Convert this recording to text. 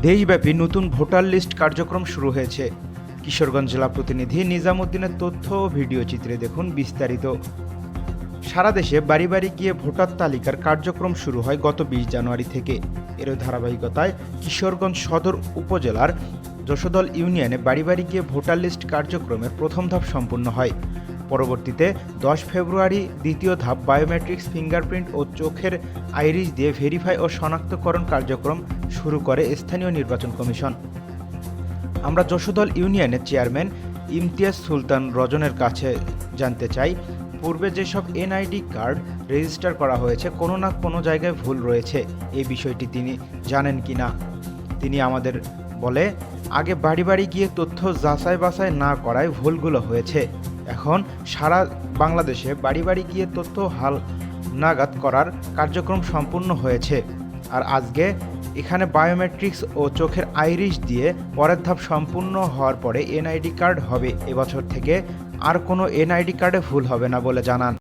দেশব্যাপী নতুন voter list কার্যক্রম শুরু হয়েছে। কিশোরগঞ্জ জেলা প্রতিনিধি নিজামুদ্দিনের তথ্য ও ভিডিও চিত্রে দেখুন বিস্তারিত। সারা দেশে বাড়ি বাড়ি গিয়ে ভোটার তালিকার কার্যক্রম শুরু হয় গত 20 জানুয়ারি থেকে। এর ধারাবাহিকতায় কিশোরগঞ্জ সদর উপজেলার যশোদল ইউনিয়নে বাড়ি বাড়ি গিয়ে ভোটার লিস্ট কার্যক্রমের প্রথম ধাপ সম্পূর্ণ হয়। পরবর্তীতে 10 ফেব্রুয়ারি দ্বিতীয় ধাপ বায়োমেট্রিক্স, ফিঙ্গারপ্রিন্ট ও চোখের আইরিশ দিয়ে ভেরিফাই ও শনাক্তকরণ কার্যক্রম শুরু করে স্থানীয় নির্বাচন কমিশন। আমরা যশোদল ইউনিয়নের চেয়ারম্যান ইমতিয়াজ সুলতান রজনের কাছে জানতে চাই, পূর্বে যেসব এনআইডি কার্ড রেজিস্টার করা হয়েছে কোনো না কোনো জায়গায় ভুল রয়েছে, এই বিষয়টি তিনি জানেন কিনা। তিনি আমাদের বলে, আগে বাড়ি বাড়ি গিয়ে তথ্য যাচাই বাছাই না করায় ভুলগুলো হয়েছে। এখন সারা বাংলাদেশে বাড়ি বাড়ি গিয়ে তথ্য হাল নাগাদ করার কার্যক্রম সম্পূর্ণ হয়েছে। আর আজকে এখানে বায়োমেট্রিক্স ও চোখের আইরিশ দিয়ে পরের ধাপ সম্পূর্ণ হওয়ার পরে এনআইডি কার্ড হবে। এবছর থেকে আর কোনো এনআইডি কার্ডে ভুল হবে না বলে জানান।